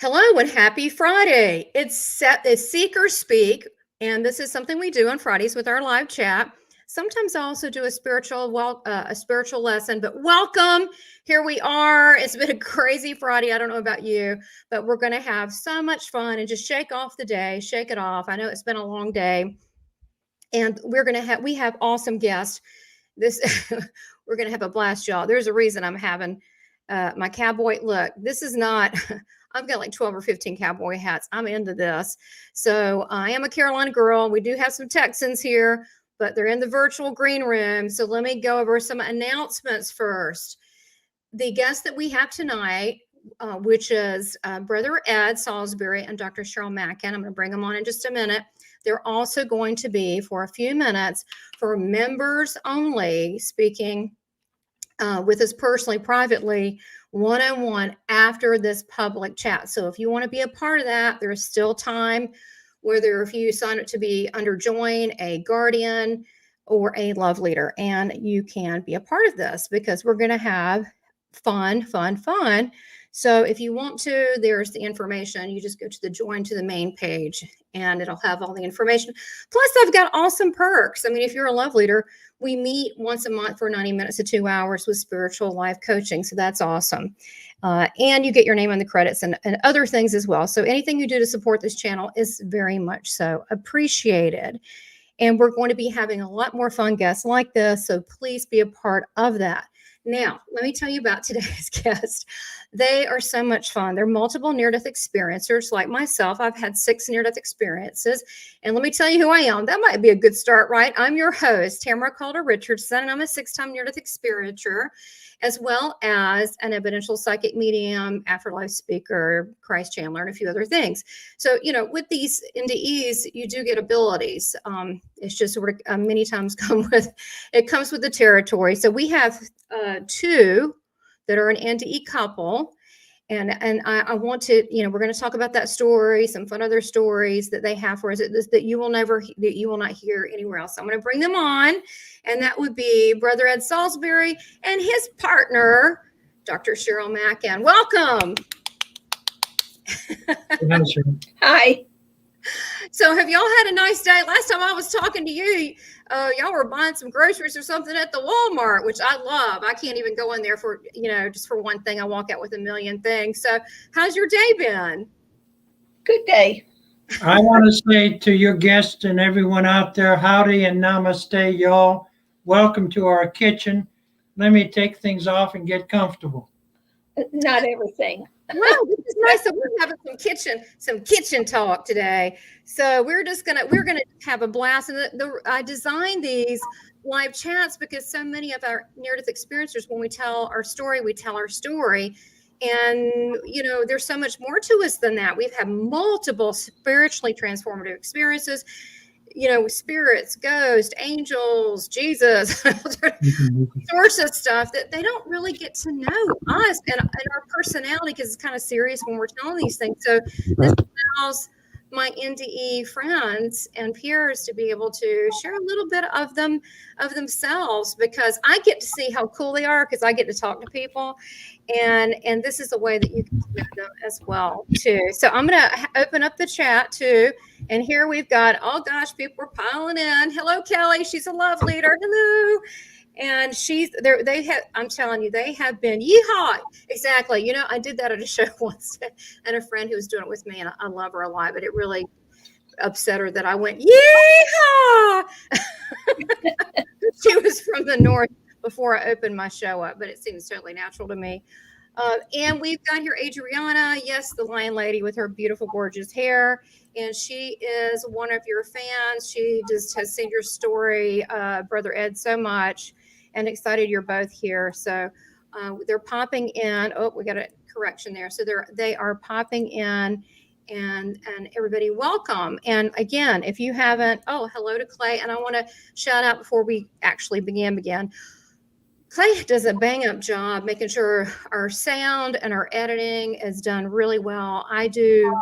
Hello and happy Friday. It's Seek or Speak, and this is something we do on Fridays with our live chat. Sometimes I also do a spiritual lesson, but welcome. Here we are. It's been a crazy Friday. I don't know about you, but we're going to have so much fun and just shake off the day, shake it off. I know it's been a long day, and we have awesome guests. We're going to have a blast, y'all. There's a reason I'm having my cowboy look. This is not I've got like 12 or 15 cowboy hats. I'm into this. So I am a Carolina girl. We do have some Texans here, but they're in the virtual green room. So let me go over some announcements first. The guest that we have tonight, which is Brother Ed Salisbury and Dr. Cheryl Mackin. I'm going to bring them on in just a minute. They're also going to be, for a few minutes, for members only, speaking with us personally, privately, one-on-one after this public chat. So if you want to be a part of that, there's still time, whether if you sign up to be under Join, a guardian, or a love leader, and you can be a part of this because we're going to have fun. So if you want to, there's the information. You just go to the Join to the main page and it'll have all the information. Plus, I've got awesome perks. I mean, if you're a love leader, we meet once a month for 90 minutes to 2 hours with spiritual life coaching. So that's awesome. And you get your name on the credits and other things as well. So anything you do to support this channel is very much so appreciated. And we're going to be having a lot more fun guests like this. So please be a part of that. Now, let me tell you about today's guest. They are so much fun. They're multiple near-death experiencers like myself. I've had 6 near-death experiences. And let me tell you who I am. That might be a good start, right? I'm your host, Tamara Richardson, and I'm a 6-time near-death experiencer, as well as an evidential psychic medium, afterlife speaker, Christ Chandler, and a few other things. So, with these NDEs, you do get abilities. It's just sort of many times comes with the territory. So we have 2 that are an NDE couple. And I want to, we're going to talk about that story, some fun other stories that they have for us that you will not hear anywhere else. So I'm going to bring them on, and that would be Brother Ed Salisbury and his partner, Dr. Cheryl Mackin. Welcome. Hi. So have y'all had a nice day? Last time I was talking to you, y'all were buying some groceries or something at the Walmart, which I love. I can't even go in there for, just for one thing. I walk out with a million things. So how's your day been? Good day. I want to say to your guests and everyone out there, howdy and namaste, y'all. Welcome to our kitchen. Let me take things off and get comfortable. Not everything. Wow, this is nice. So we're having some kitchen talk today. So we're gonna have a blast. And I designed these live chats because so many of our near-death experiencers, when we tell our story, and there's so much more to us than that. We've had multiple spiritually transformative experiences. Spirits, ghosts, angels, Jesus, sorts of stuff that they don't really get to know us and our personality, because it's kind of serious when we're telling these things. So this allows my NDE friends and peers to be able to share a little bit of themselves, because I get to see how cool they are because I get to talk to people, and this is a way that you can know them as well too. So I'm going to open up the chat too, and here we've got, oh gosh, people are piling in. Hello, Kelly. She's a love leader. Hello. And I'm telling you, they have been yeehaw. Exactly. I did that at a show once, and a friend who was doing it with me, and I love her a lot, but it really upset her that I went, yeehaw. She was from the north before I opened my show up, but it seems totally natural to me. And we've got here Adriana, yes, the lion lady with her beautiful, gorgeous hair. And she is one of your fans. She just has seen your story, Brother Ed, so much, and excited you're both here. So they're popping in. Oh, we got a correction there. So they are popping in, and everybody, welcome. And again, if you haven't, hello to Clay. And I want to shout out before we actually begin. Clay does a bang up job making sure our sound and our editing is done really well. I do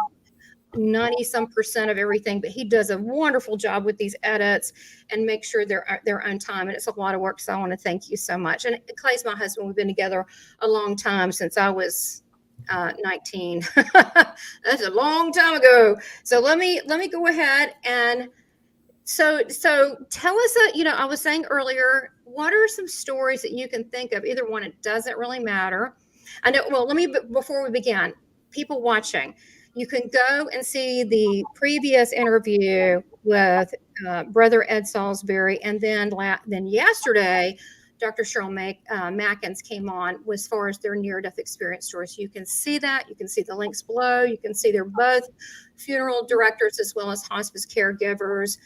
90% of everything, but he does a wonderful job with these edits and make sure they're on time. And it's a lot of work. So I want to thank you so much. And Clay's my husband. We've been together a long time, since I was 19. That's a long time ago. So let me go ahead and so tell us, I was saying earlier, what are some stories that you can think of? Either one, it doesn't really matter. I know. Well, before we begin, people watching, you can go and see the previous interview with Brother Ed Salisbury, and then yesterday, Dr. Cheryl Mackin came on as far as their near-death experience stories. You can see that. You can see the links below. You can see they're both funeral directors as well as hospice caregivers.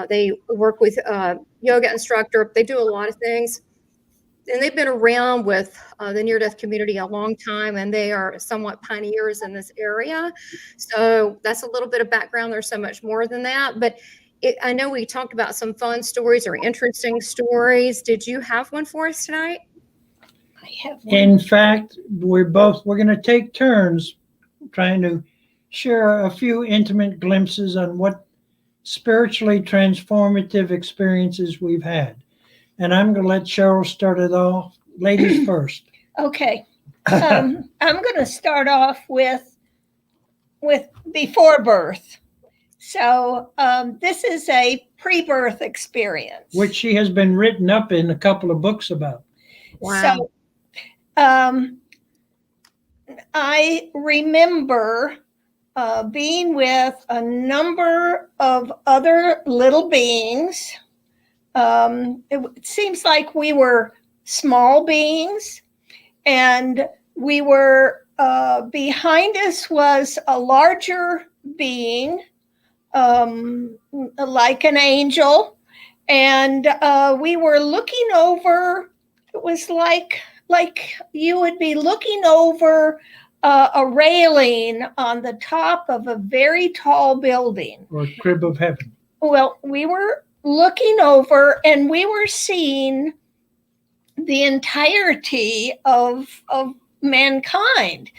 They work with yoga instructor. They do a lot of things. And they've been around with the near-death community a long time, and they are somewhat pioneers in this area. So that's a little bit of background. There's so much more than that. But I know we talked about some fun stories or interesting stories. Did you have one for us tonight? I have one. In fact, we're going to take turns trying to share a few intimate glimpses on what spiritually transformative experiences we've had. And I'm going to let Cheryl start it off. Ladies first. Okay. I'm going to start off with before birth. So this is a pre-birth experience, Which she has been written up in a couple of books about. Wow. So I remember being with a number of other little beings. It seems like we were small beings, and we were behind us was a larger being, like an angel, and we were looking over. It was like you would be looking over a railing on the top of a very tall building, Or crib of heaven. Well, we were looking over, and we were seeing the entirety of mankind.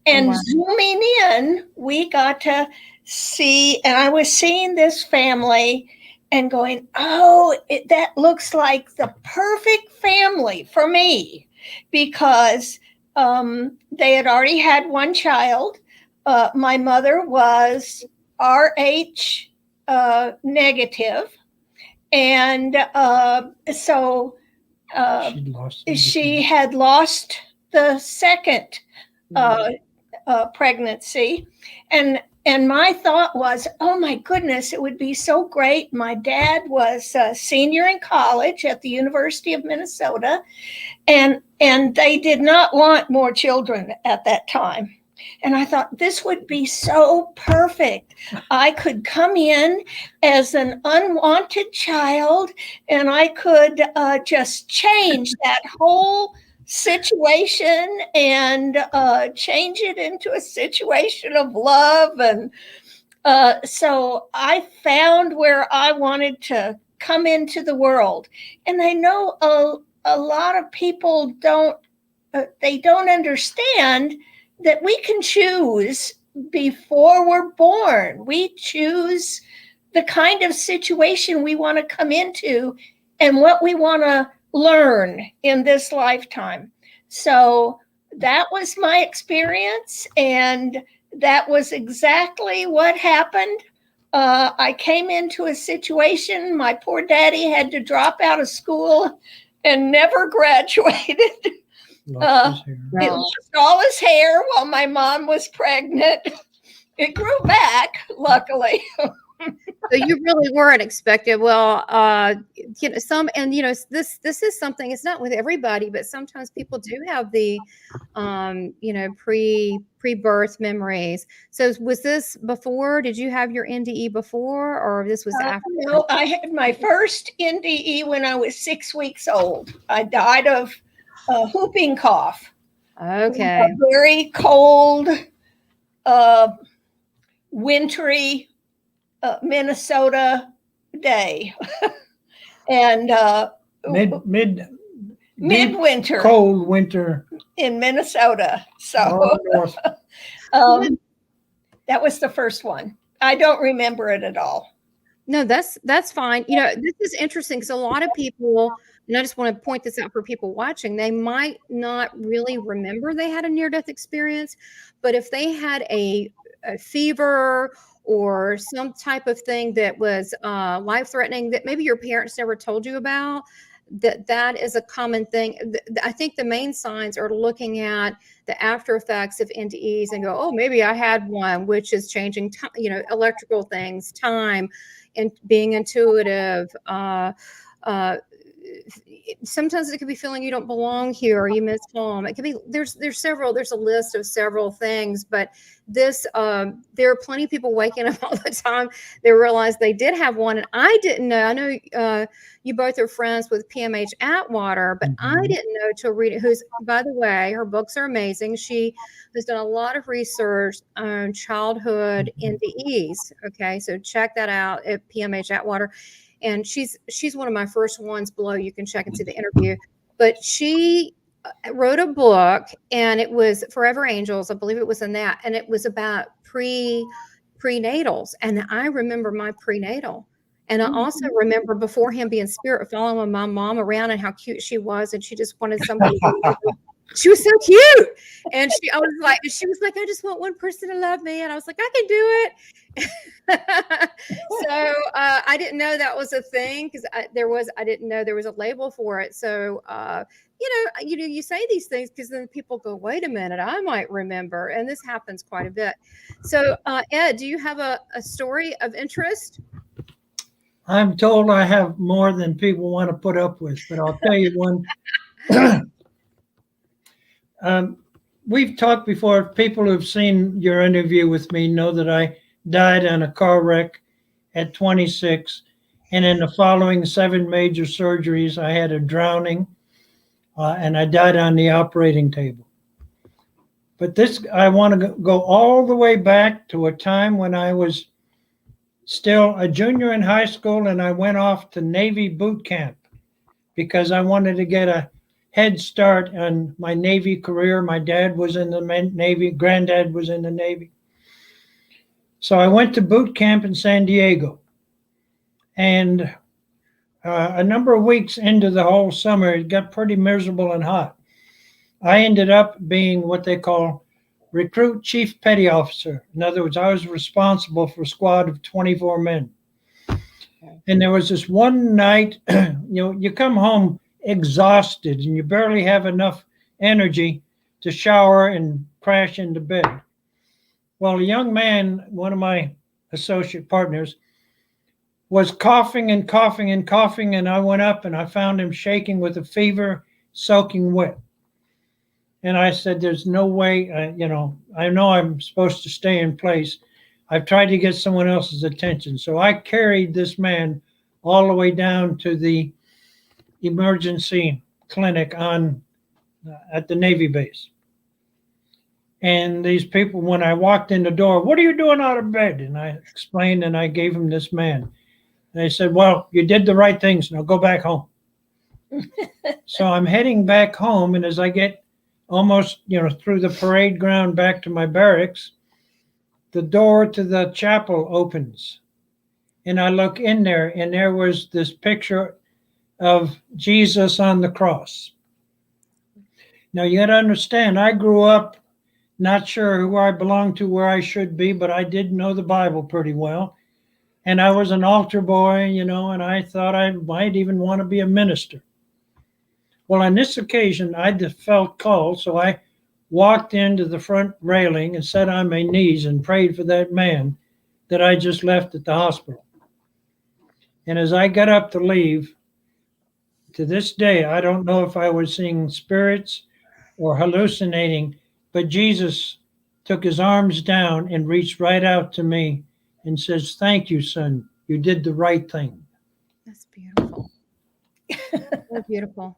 And wow. Zooming in, we got to see, and I was seeing this family and going, oh, that looks like the perfect family for me, because they had already had one child. My mother was RH negative. And so she had lost the second pregnancy. And my thought was, oh my goodness, it would be so great. My dad was a senior in college at the University of Minnesota, and they did not want more children at that time. And I thought, this would be so perfect. I could come in as an unwanted child, and I could just change that whole situation and change it into a situation of love. And so I found where I wanted to come into the world. And I know a lot of people don't understand that we can choose before we're born. We choose the kind of situation we want to come into and what we want to learn in this lifetime. So that was my experience, and that was exactly what happened. I came into a situation, my poor daddy had to drop out of school and never graduated. He lost all his hair while my mom was pregnant. It grew back, luckily. So you really weren't expected. Well, this is something, it's not with everybody, but sometimes people do have the, pre-birth memories. So was this before? Did you have your NDE before, or this was after? No, I had my first NDE when I was 6 weeks old. I died of whooping cough. Okay. A very cold, wintry Minnesota day. And midwinter, cold winter in Minnesota. So that was the first one. I don't remember it at all. No, that's fine. This is interesting because a lot of people, and I just want to point this out for people watching, they might not really remember they had a near-death experience, but if they had a fever or some type of thing that was life-threatening that maybe your parents never told you about, that is a common thing. I think the main signs are looking at the after effects of NDEs and go, oh, maybe I had one, which is changing, electrical things, time, and being intuitive. Sometimes it could be feeling you don't belong here or you miss home. It could be there's a list of several things, but this there are plenty of people waking up all the time. They realize they did have one, and I didn't know. I know you both are friends with PMH Atwater, but I didn't know till reading. Who's, by the way, her books are amazing. She has done a lot of research on childhood NDEs. Okay, so check that out at PMH Atwater. And she's one of my first ones below. You can check and see the interview. But she wrote a book, and it was Forever Angels. I believe it was in that. And it was about prenatals. And I remember my prenatal. And I also remember beforehand being spirit following my mom around and how cute she was. And she just wanted somebody. She was so cute. And she was like, I just want one person to love me. And I was like, I can do it. So I didn't know that was a thing because I didn't know there was a label for it. So, you say these things because then people go, wait a minute, I might remember. And this happens quite a bit. So, Ed, do you have a story of interest? I'm told I have more than people want to put up with, but I'll tell you one. We've talked before. People who've seen your interview with me know that I died in a car wreck at 26. And in the following 7 major surgeries, I had a drowning and I died on the operating table. But I want to go all the way back to a time when I was still a junior in high school, and I went off to Navy boot camp because I wanted to get a head start on my Navy career. My dad was in the Navy, granddad was in the Navy. So I went to boot camp in San Diego. And a number of weeks into the whole summer, it got pretty miserable and hot. I ended up being what they call recruit chief petty officer. In other words, I was responsible for a squad of 24 men. And there was this one night, you come home exhausted and you barely have enough energy to shower and crash into bed. Well, a young man, one of my associate partners, was coughing and coughing and coughing, and I went up and I found him shaking with a fever, soaking wet. And I said, there's no way, I know I'm supposed to stay in place. I've tried to get someone else's attention. So I carried this man all the way down to the emergency clinic at the Navy base. And these people, when I walked in the door, what are you doing out of bed? And I explained, and I gave him this man. And they said, well, you did the right things. Now go back home. So I'm heading back home. And as I get almost, through the parade ground back to my barracks, the door to the chapel opens. And I look in there, and there was this picture of Jesus on the cross. Now, you got to understand, I grew up not sure who I belonged to, where I should be, but I did know the Bible pretty well. And I was an altar boy, and I thought I might even want to be a minister. Well, on this occasion, I just felt called, so I walked into the front railing and sat on my knees and prayed for that man that I just left at the hospital. And as I got up to leave, to this day, I don't know if I was seeing spirits or hallucinating, but Jesus took his arms down and reached right out to me and says, thank you, son. You did the right thing. That's beautiful. So beautiful.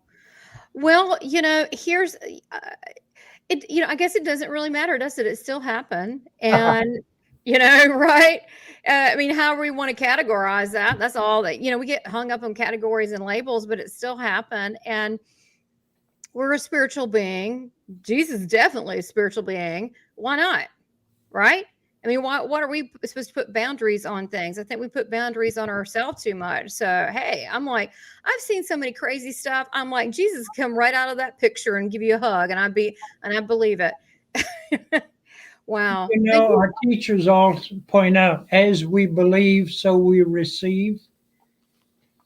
Well, here's it. I guess it doesn't really matter, does it? It still happened, and right? However we want to categorize that. That's all that we get hung up on categories and labels, but it still happened, and we're a spiritual being. Jesus is definitely a spiritual being. Why not? Right? I mean, what are we supposed to put boundaries on things? I think we put boundaries on ourselves too much. So, hey, I'm like, I've seen so many crazy stuff. I'm like, Jesus come right out of that picture and give you a hug, and I believe it. Wow. You know, our teachers all point out, as we believe, so we receive.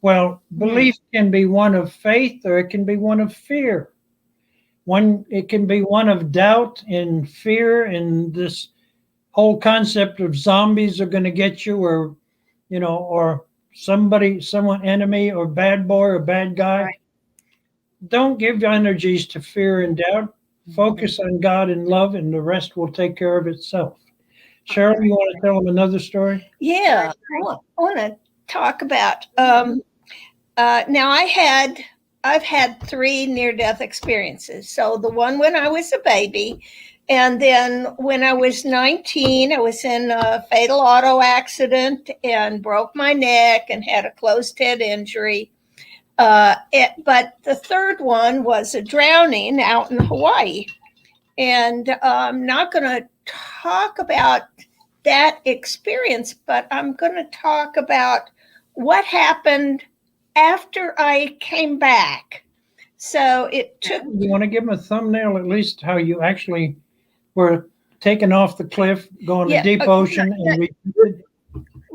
Well, belief can be one of faith, or it can be one of fear. It can be one of doubt and fear, and this whole concept of zombies are going to get you, or or someone enemy or bad boy or bad guy. Right. Don't give your energies to fear and doubt. Focus on God and love, and the rest will take care of itself. Cheryl, you want to tell them another story? Yeah, I want to talk about. Now I've had 3 near-death experiences. So the one when I was a baby, and then when I was 19, I was in a fatal auto accident and broke my neck and had a closed head injury. But the third one was a drowning out in Hawaii. And I'm not going to talk about that experience, but I'm going to talk about what happened after I came back. So it took. You want to give them a thumbnail, at least how you actually were taken off the cliff, going to deep ocean, and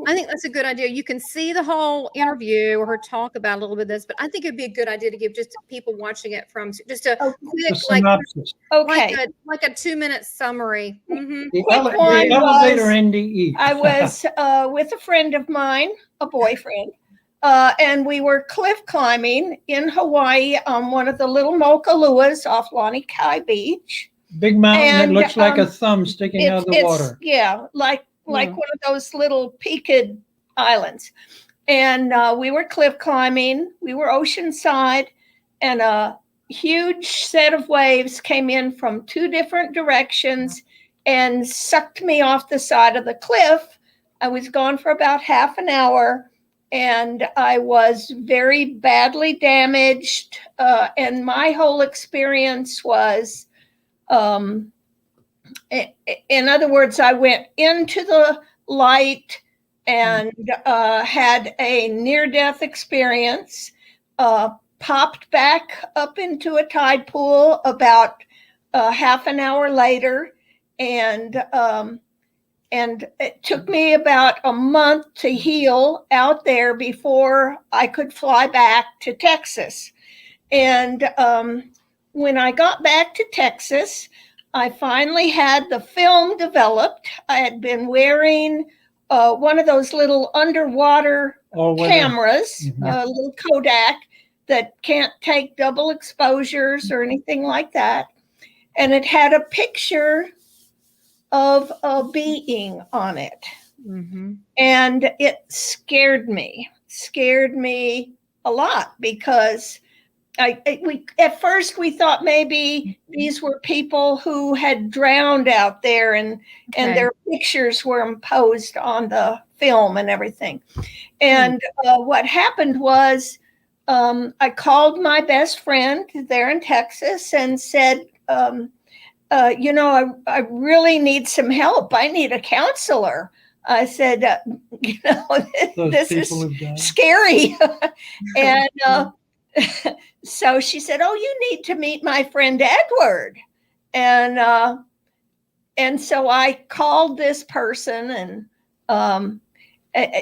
I think that's a good idea. You can see the whole interview or her talk about a little bit of this, but I think it'd be a good idea to give just people watching it from just a quick, synopsis. Okay. like a 2-minute summary. Mm-hmm. The elevator NDE. I was with a friend of mine, a boyfriend, and we were cliff climbing in Hawaii on one of the little Mokaluas off Lanikai Beach. Big mountain that looks like a thumb sticking out of the water. Yeah, like one of those little peaked islands. And we were cliff climbing. We were oceanside, and a huge set of waves came in from 2 different directions and sucked me off the side of the cliff. I was gone for about half an hour, and I was very badly damaged. And my whole experience was, in other words, I went into the light and had a near-death experience, popped back up into a tide pool about half an hour later, and it took me about a month to heal out there before I could fly back to Texas. And when I got back to Texas, I finally had the film developed. I had been wearing one of those little underwater cameras, a little Kodak that can't take double exposures or anything like that. And it had a picture of a being on it. Mm-hmm. And it scared me a lot, because at first we thought maybe these were people who had drowned out there, and their pictures were imposed on the film and everything. And what happened was, I called my best friend there in Texas and said, I really need some help. I need a counselor. I said, this is scary. And so she said, "Oh, you need to meet my friend Edward." And so I called this person, and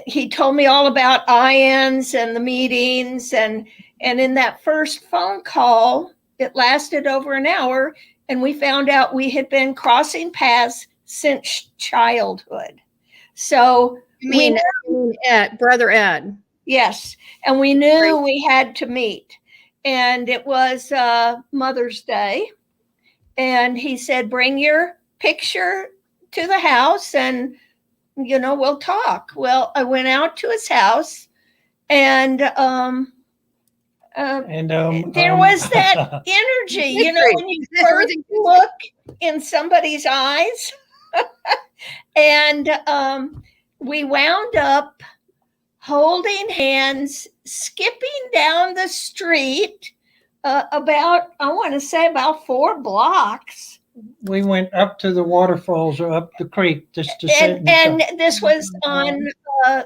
he told me all about IANS and the meetings. And in that first phone call, it lasted over an hour, and we found out we had been crossing paths since childhood. So Brother Ed. Yes. And we knew we had to meet. And it was Mother's Day. And he said, "Bring your picture to the house and, we'll talk." Well, I went out to his house, and there was that energy, when you first look in somebody's eyes. And we wound up holding hands, skipping down the street about 4 blocks we went up to the waterfalls or up the creek just to sit And talk. this was on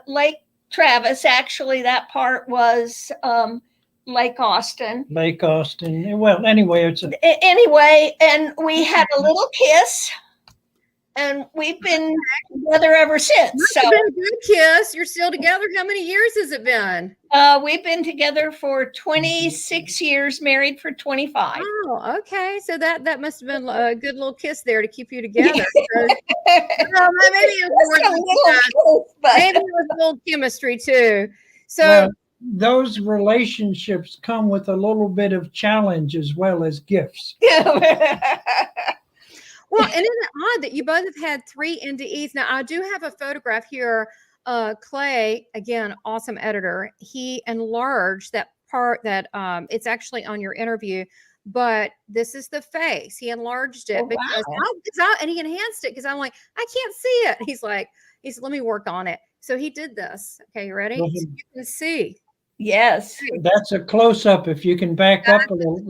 Lake Travis. Actually, that part was Lake Austin. Lake Austin. Well, anyway, it's Anyway, and we had a little kiss, and we've been together ever since. Must So have been a good kiss. You're still together. How many years has it been? we've been together for 26 years, married for 25. Oh, okay. So that must have been a good little kiss there to keep you together. So, well, maybe it was Just a more than little that. kiss, but Maybe it was a little chemistry too. So well, those relationships come with a little bit of challenge as well as gifts. well, and isn't it odd that you both have had 3 NDEs? Now, I do have a photograph here. Clay, again, awesome editor. He enlarged that part that it's actually on your interview, but this is the face. He enlarged it Oh, wow. and he enhanced it because I'm like, I can't see it. He's like, let me work on it. So he did this. Okay, you ready? So you can see. Yes. That's a close up. If you can back up a little.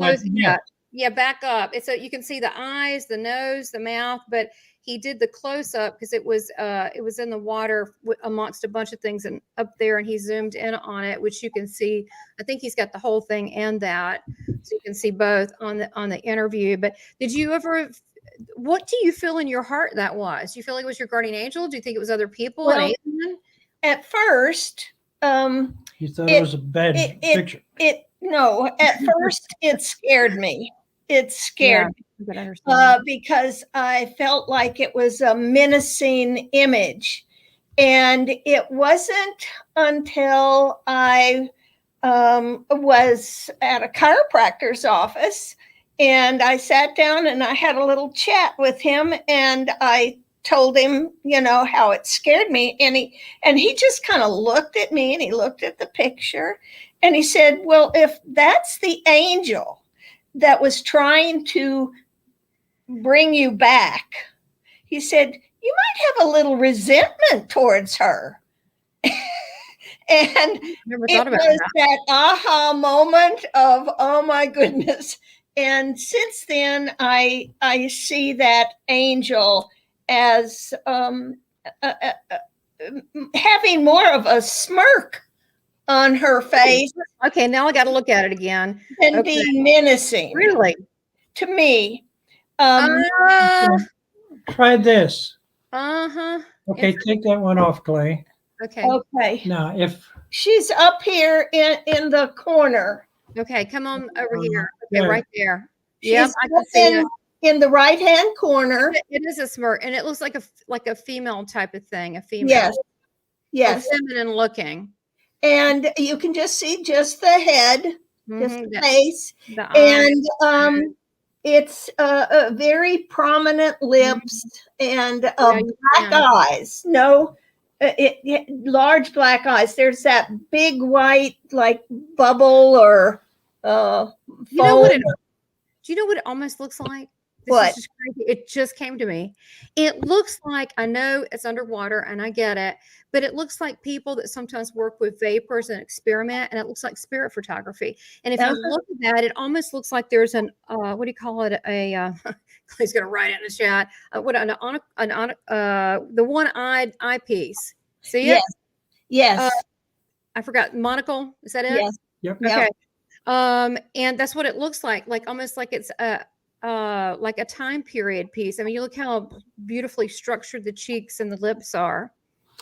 Yeah, back up. It's so you can see the eyes, the nose, the mouth, but he did the close up because it was in the water amongst a bunch of things and up there, and he zoomed in on it, which you can see. I think he's got the whole thing and that, so you can see both on the interview. But did you ever? What do you feel in your heart that was? Do you feel like it was your guardian angel? Do you think it was other people? Well, at first, you thought it was a bad picture. No, at first it scared me. It scared me because I felt like it was a menacing image. And it wasn't until I was at a chiropractor's office and I sat down and I had a little chat with him, and I told him, how it scared me. And he just kind of looked at me, and he looked at the picture, and he said, well, if that's the angel that was trying to bring you back, he said, you might have a little resentment towards her. And it was that aha moment of, oh my goodness. And since then, I see that angel as having more of a smirk on her face. Okay, now I got to look at it again. And being menacing. Really? To me. Try this. Uh-huh. Okay, take that one off, Clay. Okay. Okay. Now, if she's up here in the corner. Okay, come on over here. Okay, right there. Yeah, I can see in the right-hand corner. It is a smirk, and it looks like a female type of thing. A female. Yes. Yes. Feminine looking. And you can just see just the head, just the face, and it's a very prominent lips and black eyes. No. Large black eyes. There's that big white like bubble or foam. Do you know what it almost looks like? What? It just came to me. It looks like, I know it's underwater and I get it, but it looks like people that sometimes work with vapors and experiment, and it looks like spirit photography. And if you look at that, it almost looks like there's an what do you call it? He's going to write it in the chat. The one-eyed eyepiece. See it? Yes. I forgot. Monocle. Is that it? Yes. Yep. Okay. And that's what it looks like almost like it's like a time period piece. I mean, you look how beautifully structured the cheeks and the lips are.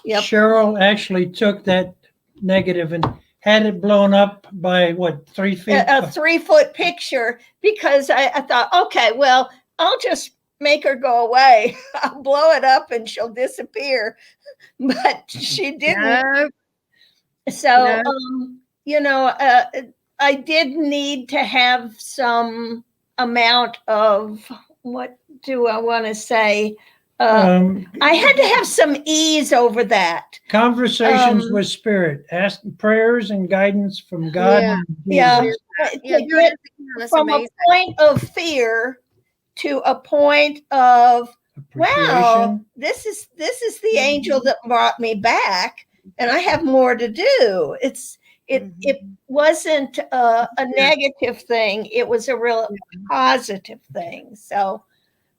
Yep. Cheryl actually took that negative and had it blown up by 3 feet? A 3-foot picture, because I thought, okay, well, I'll just make her go away. I'll blow it up and she'll disappear. But she didn't. No. So, no. I did need to have some amount of, what do I want to say? I had to have some ease over that. Conversations with spirit, ask prayers and guidance from God. From a point of fear to a point of, wow, this is the angel that brought me back, and I have more to do. It wasn't a negative thing. It was a real positive thing. So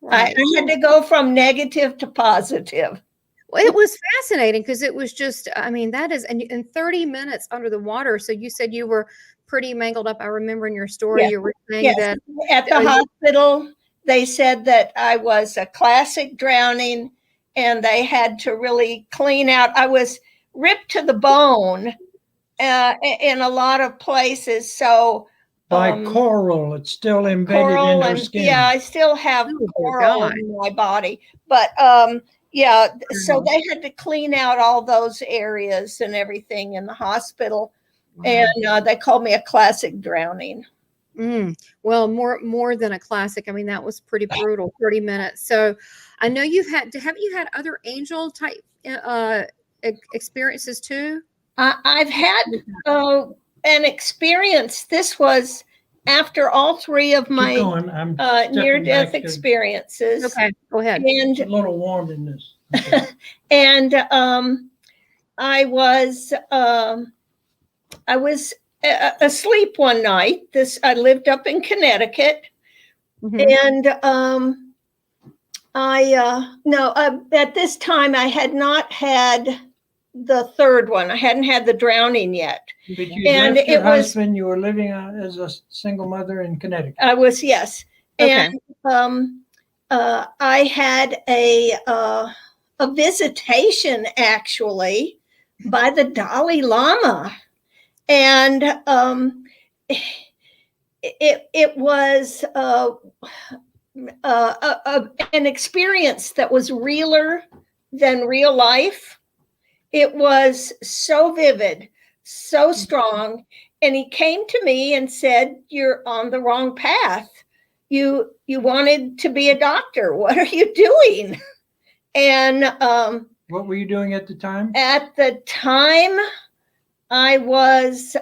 Right. I had to go from negative to positive. Well, it was fascinating because it was just, I mean, that is, and in 30 minutes under the water. So you said you were pretty mangled up. I remember in your story, Yes. you were saying Yes. that. At the hospital, they said that I was a classic drowning and they had to really clean out. I was ripped to the bone in a lot of places. So By coral, it's still embedded in coral her and skin. yeah, I still have Oh, dear coral God. in my body, but yeah, so they had to clean out all those areas and everything in the hospital. Wow. And they called me a classic drowning. Well, more than a classic. I mean, that was pretty brutal. 30 minutes. So, I know have you had other angel type experiences too? I've had an experience. This was after all three of Keep my going. I'm near-death stepping back. experiences. Okay, go ahead. It's a And little warm in this. Okay. and I was asleep one night. I lived up in Connecticut, Mhm. and at this time I had not had the third one. I hadn't had the drowning yet. But you And left your it was- husband. You were living as a single mother in Connecticut. I was, yes. Okay. And I had a visitation actually by the Dalai Lama, and it was an experience that was realer than real life. It was so vivid, so strong. And he came to me and said, "You're on the wrong path. You wanted to be a doctor. What are you doing?" And What were you doing at the time? at the time, I was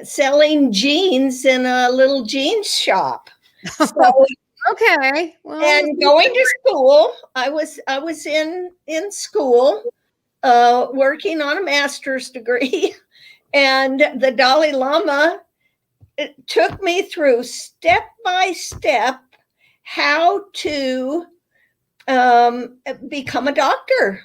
selling jeans in a little jeans shop. So, Okay. Well, and going to school, I was in school, working on a master's degree, and the Dalai Lama took me through step by step how to become a doctor.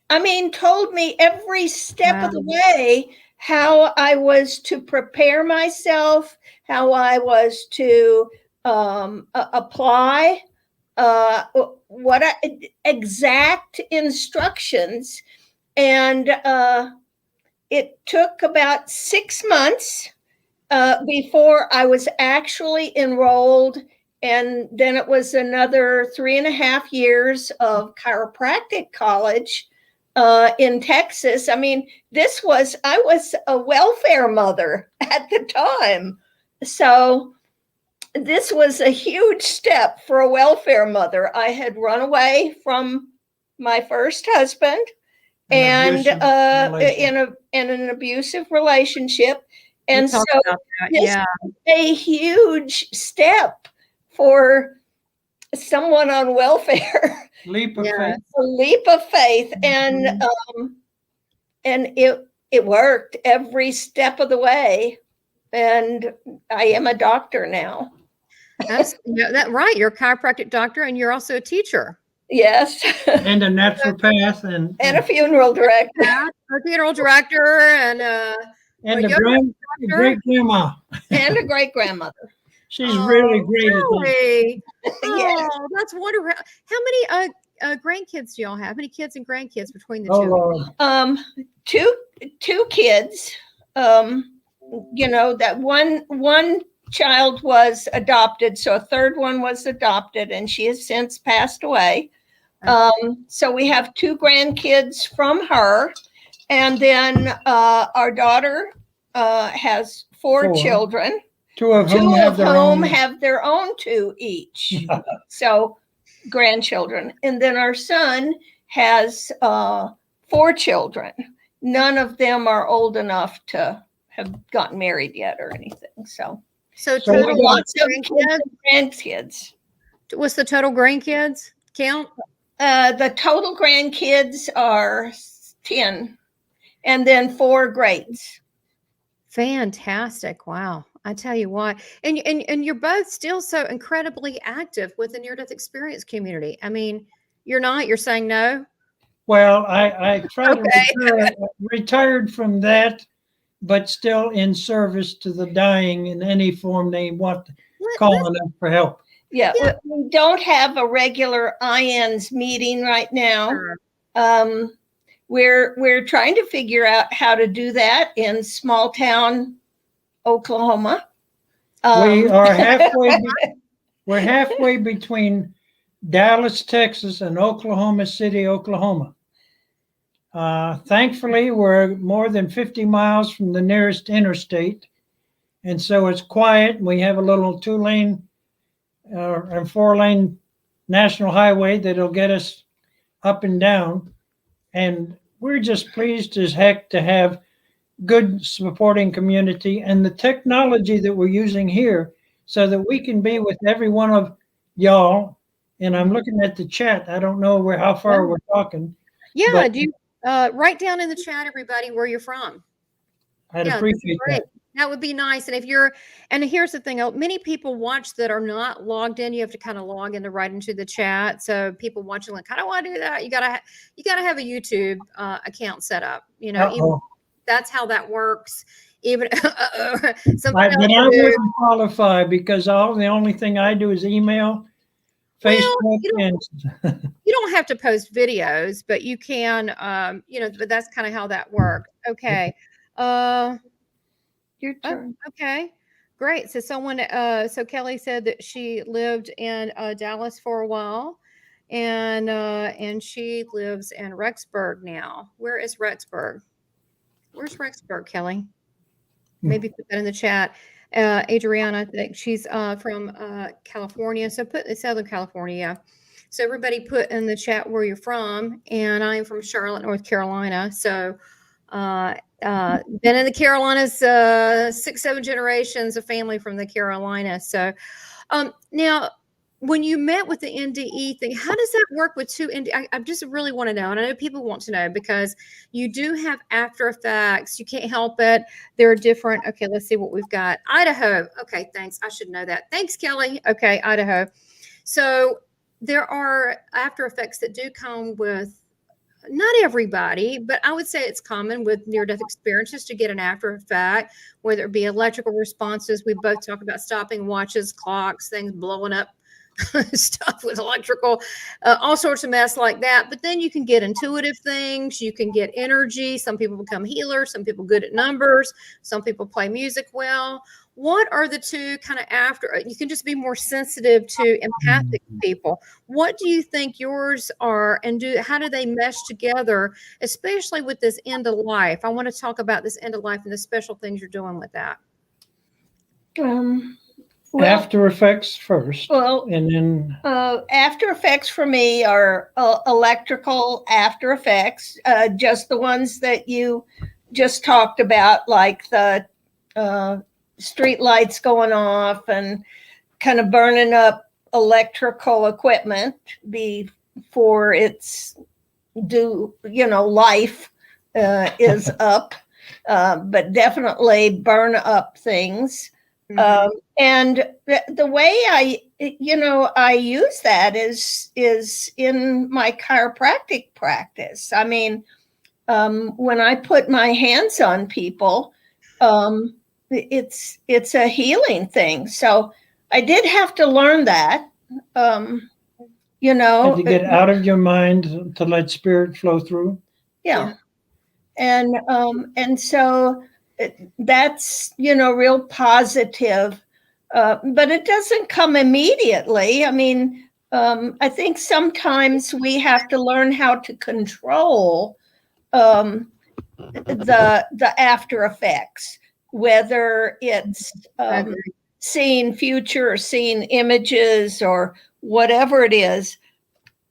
I mean, told me every step of the way how I was to prepare myself, how I was to apply exact instructions. And it took about 6 months before I was actually enrolled. And then it was another 3.5 years of chiropractic college in Texas. I mean, I was a welfare mother at the time. So this was a huge step for a welfare mother. I had run away from my first husband and in an abusive relationship. And so this is a huge step for someone on welfare. Leap of faith. A leap of faith. And it worked every step of the way. And I am a doctor now. That's right. You're a chiropractic doctor and you're also a teacher. Yes. And a naturopath and a funeral director. A funeral director and a great grandma. And a great grandmother. She's really great at that. Really? Yes. Oh, that's wonderful. How many grandkids do y'all have? How many kids and grandkids between the two? Two kids. That one child was adopted, so a third one was adopted, and she has since passed away. So we have 2 grandkids from her, and then our daughter has 4 children. 2 of whom have their own 2 each. So grandchildren. And then our son has 4 children. None of them are old enough to have gotten married yet or anything. So total lots of grandkids. What's the total grandkids count? The total grandkids are 10, and then 4 greats. Fantastic. Wow. I tell you what, and you're both still so incredibly active with the near-death experience community. I mean, you're saying no? Well, I tried to Okay. retired from that, but still in service to the dying in any form they want, calling up for help. Yeah, Yeah. we don't have a regular IANS meeting right now. Sure. We're trying to figure out how to do that in small town Oklahoma. We are we're halfway between Dallas, Texas, and Oklahoma City, Oklahoma. Thankfully, we're more than 50 miles from the nearest interstate, and so it's quiet. We have a little 2-lane and 4-lane national highway that'll get us up and down, and we're just pleased as heck to have good supporting community and the technology that we're using here so that we can be with every one of y'all. And I'm looking at the chat. I don't know how far we're talking. Yeah, but do you write down in the chat, everybody, where you're from. I'd appreciate that. That would be nice. And here's the thing, many people watch that are not logged in. You have to kind of log in to write into the chat. So people watching like, how do I do that? You gotta have a YouTube account set up. Even, that's how that works. Even but I wouldn't qualify because the only thing I do is email, Facebook, and you don't have to post videos, but you can, but that's kind of how that works. Okay. Your turn. Okay, great. So so Kelly said that she lived in Dallas for a while, and she lives in Rexburg now. Where is Rexburg? Where's Rexburg, Kelly? Maybe put that in the chat. Adriana, I think she's from California. So put Southern California. Yeah. So everybody put in the chat where you're from, and I'm from Charlotte, North Carolina. So been in the Carolinas 6-7 generations of family from the Carolinas. So now, when you met with the NDE thing, how does that work with two NDE? I just really want to know, and I know people want to know because you do have after effects. You can't help it. There are different. Okay, let's see what we've got. Idaho. Okay, thanks. I should know that. Thanks, Kelly. Okay, Idaho. So there are after effects that do come with, not everybody, but I would say it's common with near-death experiences to get an after effect, whether it be electrical responses. We both talk about stopping watches, clocks, things blowing up, stuff with electrical, all sorts of mess like that. But then you can get intuitive things. You can get energy. Some people become healers. Some people good at numbers. Some people play music well. What are the two kind of after? You can just be more sensitive to empathic people. What do you think yours are, and how do they mesh together, especially with this end of life? I want to talk about this end of life and the special things you're doing with that. After effects first. Well, and then after effects for me are electrical after effects, just the ones that you just talked about, like the street lights going off and kind of burning up electrical equipment before its life is up, but definitely burn up things. Mm-hmm. And the way I use that is in my chiropractic practice. I mean, when I put my hands on people, it's a healing thing. So I did have to learn that, had to get out of your mind to let spirit flow through. Yeah. And so that's, real positive, but it doesn't come immediately. I mean, I think sometimes we have to learn how to control the after effects, whether it's seeing future or seeing images or whatever it is.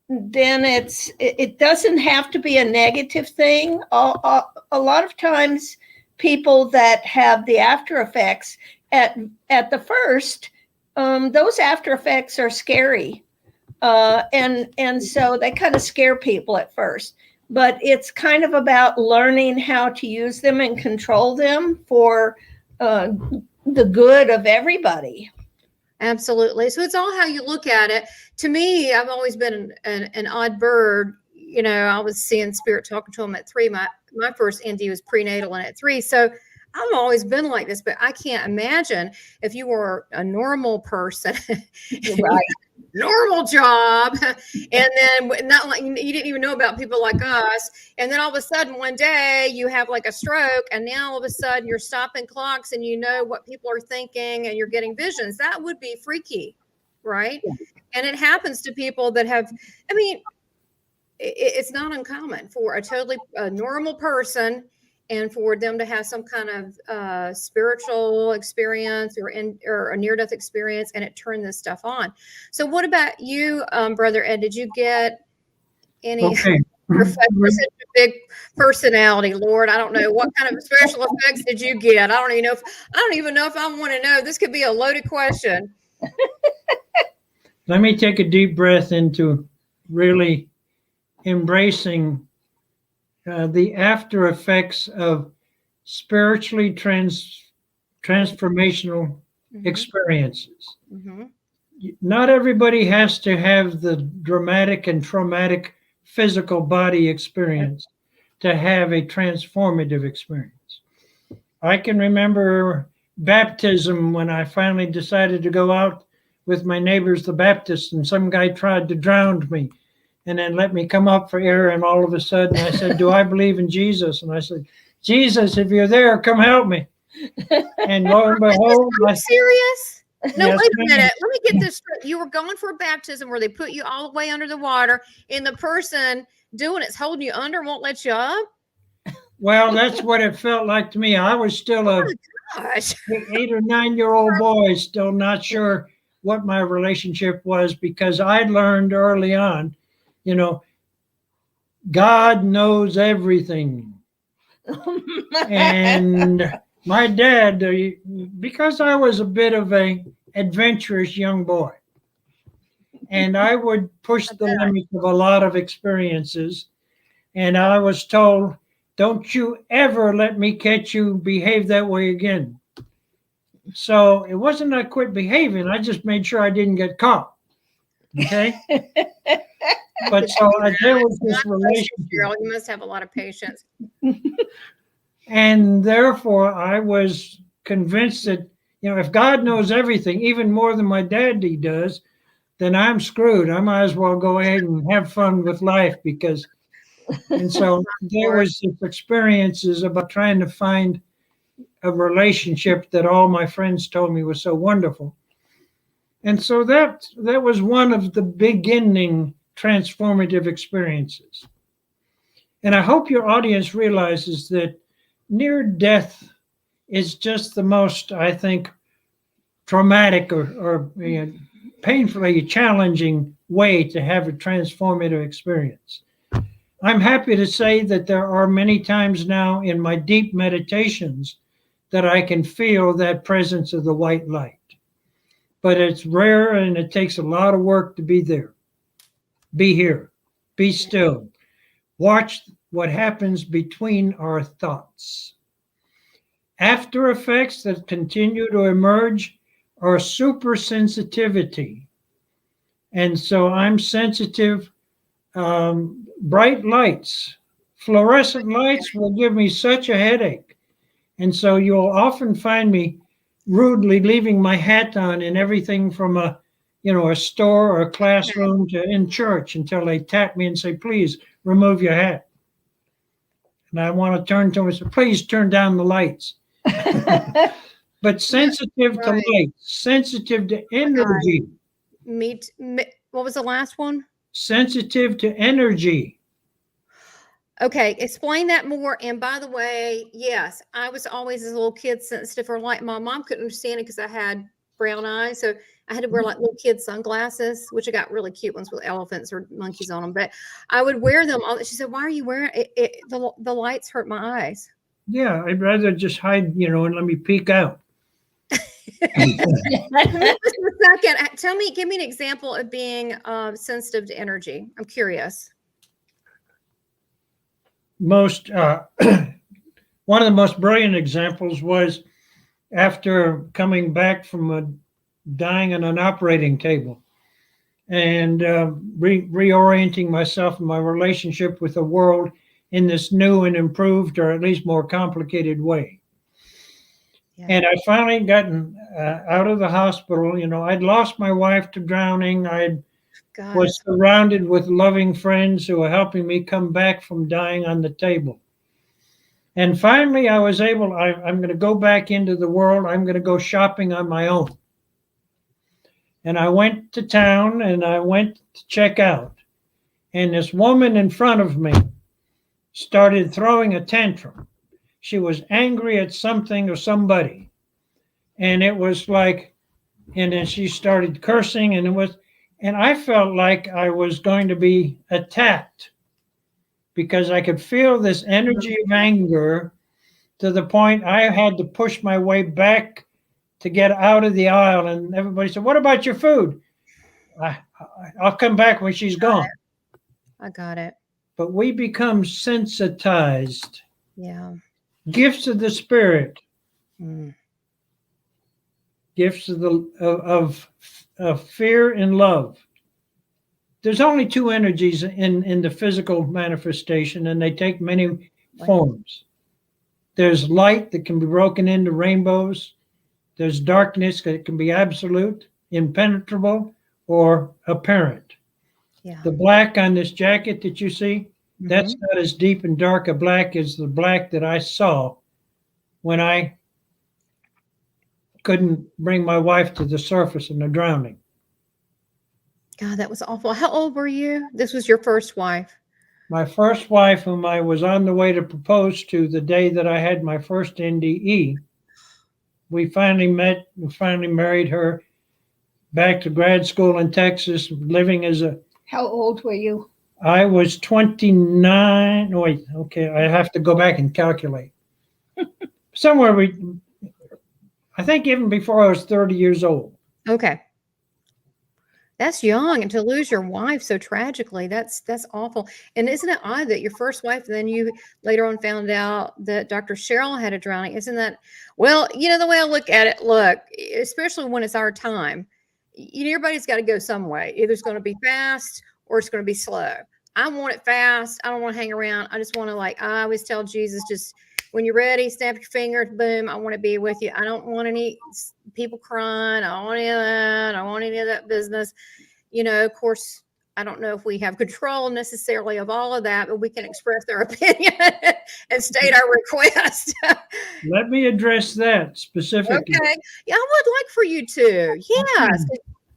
Then it doesn't have to be a negative thing. A lot of times people that have the after effects at the first, those after effects are scary. And so they kind of scare people at first, but it's kind of about learning how to use them and control them for the good of everybody. Absolutely. So it's all how you look at it. To me, I've always been an odd bird. You know, I was seeing spirit talking to him at 3. My first NDE was prenatal and at 3. So I've always been like this, but I can't imagine if you were a normal person, Right. normal job, and then not like you didn't even know about people like us, and then all of a sudden one day you have like a stroke, and now all of a sudden you're stopping clocks and you know what people are thinking and you're getting visions. That would be freaky, right? And it happens to people that have, I mean, it's not uncommon for a totally normal person and for them to have some kind of spiritual experience or a near-death experience, and it turned this stuff on. So what about you, Brother Ed? Did you get any Okay. such a big personality, Lord? I don't know. What kind of special effects did you get? I don't even know if I want to know. This could be a loaded question. Let me take a deep breath into really embracing the after effects of spiritually transformational experiences. Not everybody has to have the dramatic and traumatic physical body experience to have a transformative experience. I can remember baptism when I finally decided to go out with my neighbors, the Baptists, and some guy tried to drown me and then let me come up for air. And all of a sudden I said, do I believe in Jesus? And I said, Jesus, if you're there, come help me. And lo and behold, are you serious? No, yes, wait a minute. Let me get this straight. You were going for a baptism where they put you all the way under the water, and the person doing it's holding you under, won't let you up. Well, that's what it felt like to me. I was still a Gosh. 8 or 9-year-old boy, still not sure what my relationship was, because I learned early on, you know, God knows everything. And my dad, because I was a bit of a adventurous young boy, and I would push the limits of a lot of experiences, and I was told, don't you ever let me catch you behave that way again. So it wasn't I quit behaving, I just made sure I didn't get caught. Okay. But so there was this relationship. Cheryl, you must have a lot of patience. And therefore I was convinced that, you know, if God knows everything, even more than my daddy does, then I'm screwed. I might as well go ahead and have fun with life, because, and so there was this experiences about trying to find a relationship that all my friends told me was so wonderful. And so that was one of the beginning transformative experiences. And I hope your audience realizes that near death is just the most, I think, traumatic or painfully challenging way to have a transformative experience. I'm happy to say that there are many times now in my deep meditations that I can feel that presence of the white light. But it's rare and it takes a lot of work to be there. Be here, be still, watch what happens between our thoughts. After effects that continue to emerge are super sensitivity. And so I'm sensitive. Bright lights, fluorescent lights will give me such a headache. And so you'll often find me rudely leaving my hat on in everything from a store or a classroom to in church until they tap me and say, please remove your hat. And I want to turn to them and say, please turn down the lights. But sensitive to light, sensitive to energy. What was the last one? Sensitive to energy. Okay, explain that more. And by the way, yes, I was always as a little kid sensitive for light. My mom couldn't understand it because I had brown eyes. So I had to wear like little kid sunglasses, which I got really cute ones with elephants or monkeys on them. But I would wear them. She said, why are you wearing it? The lights hurt my eyes. Yeah, I'd rather just hide, and let me peek out. Just a second. Give me an example of being sensitive to energy. I'm curious. One of the most brilliant examples was after coming back from dying on an operating table and reorienting myself and my relationship with the world in this new and improved, or at least more complicated way. Yeah. And I finally gotten out of the hospital. You know, I'd lost my wife to drowning. I God, was surrounded with loving friends who were helping me come back from dying on the table. And finally, I was able, I'm going to go back into the world. I'm going to go shopping on my own. And I went to town and I went to check out. And this woman in front of me started throwing a tantrum. She was angry at something or somebody. And it was like, and then she started cursing, and I felt like I was going to be attacked because I could feel this energy of anger to the point I had to push my way back to get out of the aisle. And everybody said, "What about your food?" I'll come back when she's gone. I got it. But we become sensitized. Yeah. Gifts of the spirit. Mm. Gifts of fear and love. There's only two energies in the physical manifestation, and they take many forms. There's light that can be broken into rainbows. There's darkness that can be absolute, impenetrable, or apparent. Yeah. The black on this jacket that you see, that's not as deep and dark a black as the black that I saw when I couldn't bring my wife to the surface in the drowning. God, that was awful. How old were you? This was your first wife. My first wife, whom I was on the way to propose to the day that I had my first NDE, we finally met and finally married her, back to grad school in Texas, living as a... How old were you? I was 29. Wait, okay, I have to go back and calculate. Somewhere I think even before I was 30 years old. Okay. That's young, and to lose your wife so tragically, that's awful. And isn't it odd that your first wife, then you later on found out that Dr. Cheryl had a drowning? Isn't that, well, you know, the way I look at it, look, especially when it's our time, you know, everybody's got to go some way. Either it's going to be fast or it's going to be slow. I want it fast. I don't want to hang around. I just want to, like, I always tell Jesus, just when you're ready, snap your finger, boom, I want to be with you. I don't want any people crying. I don't want any of that. I don't want any of that business. You know, of course, I don't know if we have control necessarily of all of that, but we can express our opinion and state our request. Let me address that specifically. Okay. Yeah, I would like for you to. Yes.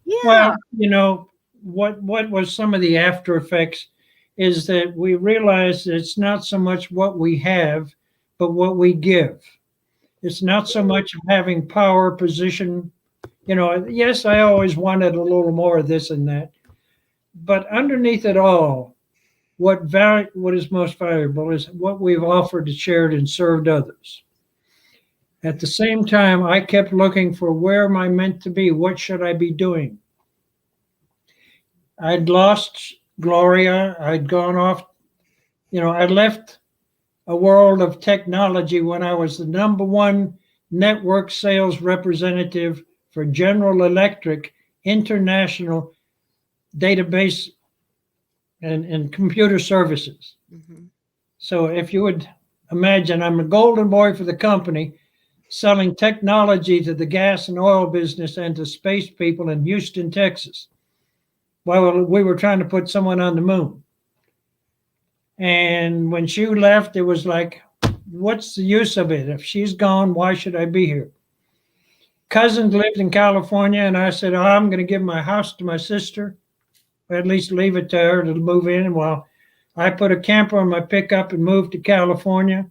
Yeah. Well, you know, what was some of the after effects is that we realized it's not so much what we have, but what we give. It's not so much of having power, position. You know, yes, I always wanted a little more of this and that. But underneath it all, what is most valuable is what we've offered, shared, and served others. At the same time, I kept looking for where am I meant to be? What should I be doing? I'd lost Gloria. I'd gone off. You know, I left a world of technology when I was the #1 network sales representative for General Electric International Database and Computer Services. Mm-hmm. So if you would imagine, I'm a golden boy for the company selling technology to the gas and oil business and to space people in Houston, Texas. Well, we were trying to put someone on the moon. And when she left, it was like, what's the use of it? If she's gone, why should I be here? Cousins lived in California, and I said, I'm going to give my house to my sister, or at least leave it to her to move in. Well, I put a camper on my pickup and moved to California,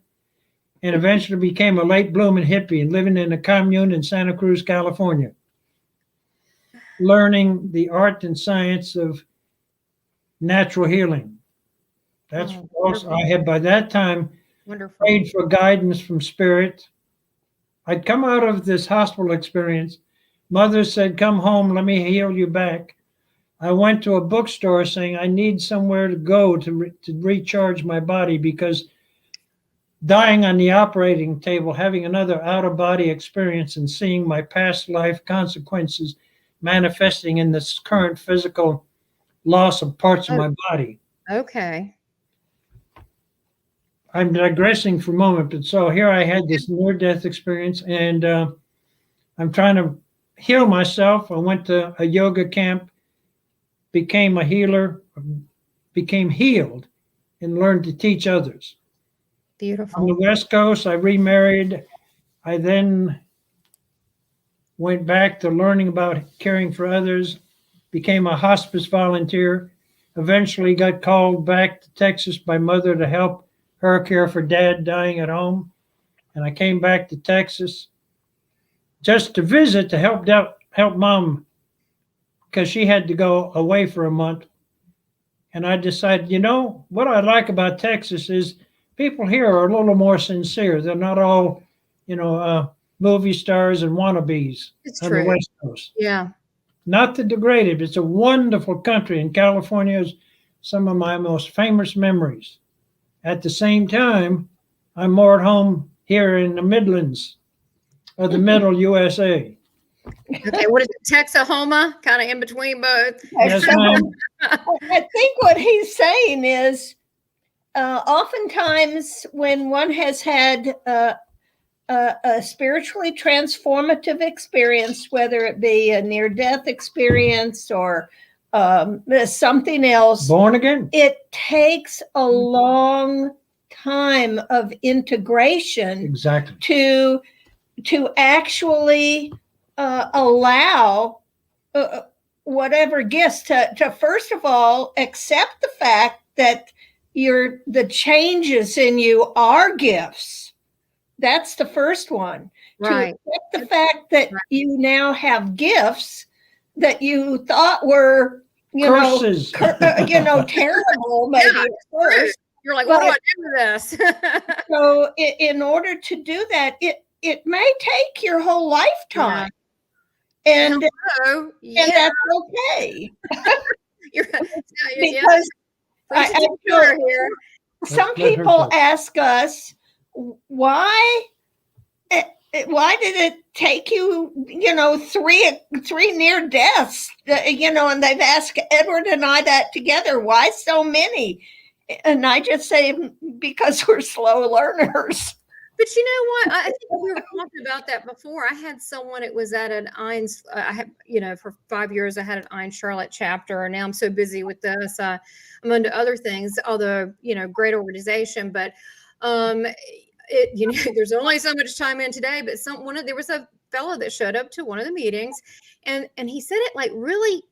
and eventually became a late blooming hippie and living in a commune in Santa Cruz, California, learning the art and science of natural healing. That's also, I had by that time prayed for guidance from spirit. I'd come out of this hospital experience. Mother said, come home, let me heal you back. I went to a bookstore saying I need somewhere to go to recharge my body because dying on the operating table, having another out-of-body experience and seeing my past life consequences manifesting in this current physical loss of parts of my body. Okay. I'm digressing for a moment, but so here I had this near-death experience, and I'm trying to heal myself. I went to a yoga camp, became a healer, became healed, and learned to teach others. Beautiful. On the West Coast, I remarried. I then went back to learning about caring for others, became a hospice volunteer, eventually got called back to Texas by mother to help her care for dad dying at home. And I came back to Texas just to visit to help mom because she had to go away for a month. And I decided, what I like about Texas is people here are a little more sincere. They're not all, movie stars and wannabes It's on true. the West Coast. Yeah. Not to degrade it, it's a wonderful country, and California is some of my most famous memories. At the same time, I'm more at home here in the Midlands of the middle USA. Okay. What is it? Texahoma? Kind of in between both. Yes, ma'am. I think what he's saying is oftentimes when one has had a spiritually transformative experience, whether it be a near-death experience or something else, Born again. it takes a long time of integration Exactly. to actually allow whatever gifts to first of all accept the fact that the changes in you are gifts. That's the first one. Right. To accept the fact that you now have gifts that you thought were, Curses. terrible maybe at first. You're like, what do I do with this? So in order to do that, it may take your whole lifetime. And Hello. and that's okay. Because I feel here. Some people ask us, why did it take you, three near deaths, and they've asked Edward and I that together. Why so many? And I just say, because we're slow learners. But you know what? I think we were talking about that before. I had someone, it was at an Eins, I had, for 5 years, I had an Eins Charlotte chapter. And now I'm so busy with this. I'm into other things, although, great organization. But, there's only so much time in today. But there was a fellow that showed up to one of the meetings and he said it like really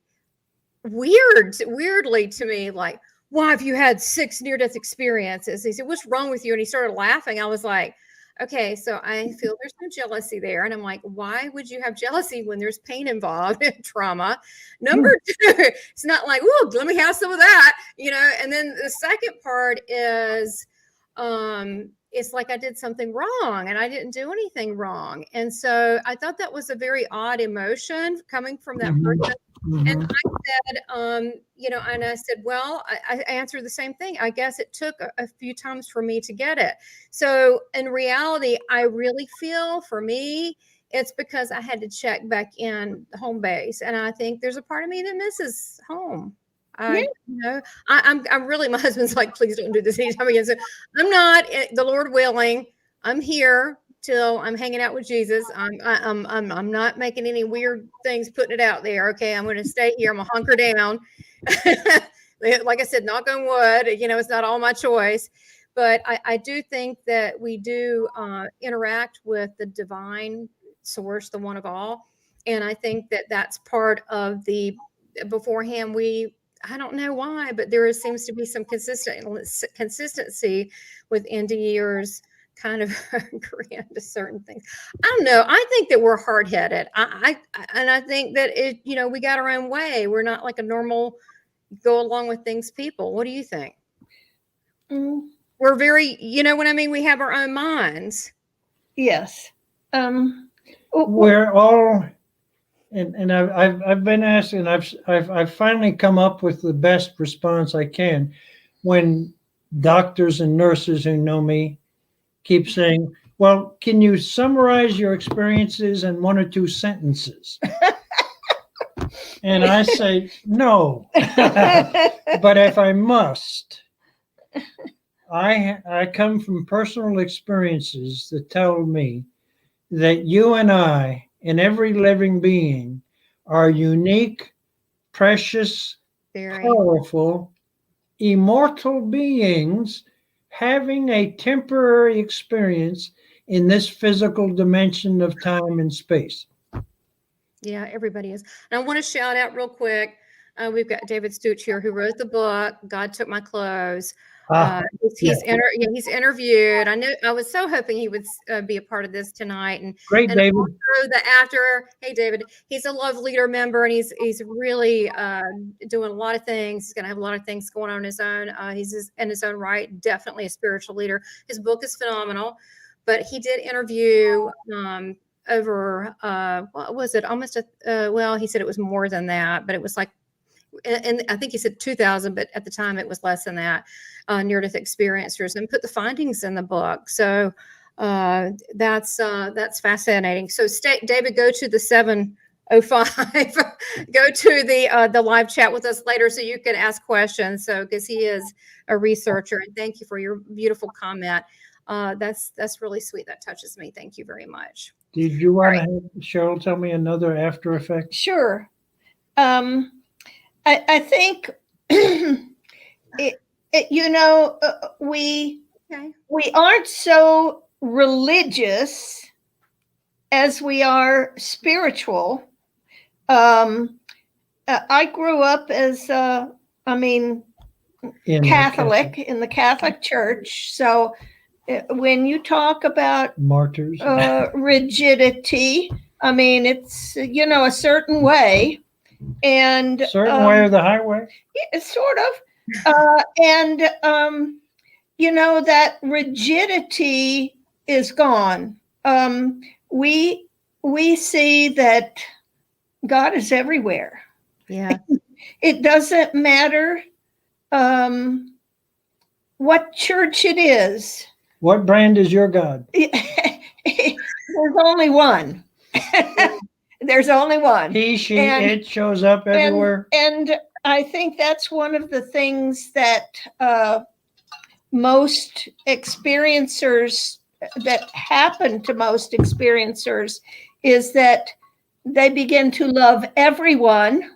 weirdly to me, like, why have you had 6 near-death experiences? He said, what's wrong with you? And he started laughing. I was like, okay, so I feel there's no jealousy there. And I'm like, why would you have jealousy when there's pain involved in trauma? Number 2, it's not like, oh, let me have some of that, And then the second part is, it's like I did something wrong and I didn't do anything wrong. And so I thought that was a very odd emotion coming from that person. Mm-hmm. And I said, and I said, well, I answered the same thing. I guess it took a few times for me to get it. So in reality, I really feel for me, it's because I had to check back in home base. And I think there's a part of me that misses home. I'm really, my husband's like, please don't do this anytime again. So I'm not, the Lord willing, I'm here till I'm hanging out with Jesus. I'm not making any weird things, putting it out there. Okay. I'm going to stay here. I'm going to hunker down. Like I said, knock on wood, it's not all my choice, but I do think that we do interact with the divine source, the one of all. And I think that that's part of the beforehand. I don't know why, but there seems to be some consistency with NDEers kind of agreeing to certain things. I don't know. I think that we're hard-headed. I think that we got our own way. We're not like a normal go along with things people. What do you think? We're very, what I mean? We have our own minds. Yes. We're all, and I've been asked, and I've finally come up with the best response I can when doctors and nurses who know me keep saying, well, can you summarize your experiences in 1 or 2 sentences? And I say, no. But if I must, I come from personal experiences that tell me that you and I and every living being are unique, precious, Very. powerful, immortal beings having a temporary experience in this physical dimension of time and space. Yeah, everybody is. And I want to shout out real quick. We've got David Stooch here who wrote the book, God Took My Clothes. He's interviewed. I know I was so hoping he would be a part of this tonight. And Great, and David. also the actor, hey David, he's a Love Leader member, and he's really doing a lot of things. He's going to have a lot of things going on his own. He's in his own right, definitely a spiritual leader. His book is phenomenal, but he did interview over what was it? Almost well, he said it was more than that, but it was like. And I think he said 2,000, but at the time it was less than that, near-death experiencers, and put the findings in the book. So that's fascinating. So David, go to the 705, go to the live chat with us later so you can ask questions. So because he is a researcher, and thank you for your beautiful comment. That's really sweet. That touches me. Thank you very much. Did you want to have Cheryl tell me another after effect? Sure. I think we aren't so religious as we are spiritual. I grew up as Catholic in the Catholic Church. So when you talk about martyrs, rigidity, it's a certain way. And certain way of the highway, yeah, sort of, that rigidity is gone. We see that God is everywhere. Yeah, it doesn't matter what church it is. What brand is your God? There's only one. There's only one. He, she, it shows up everywhere. And I think that's one of the things that most experiencers, that happen to most experiencers, is that they begin to love everyone,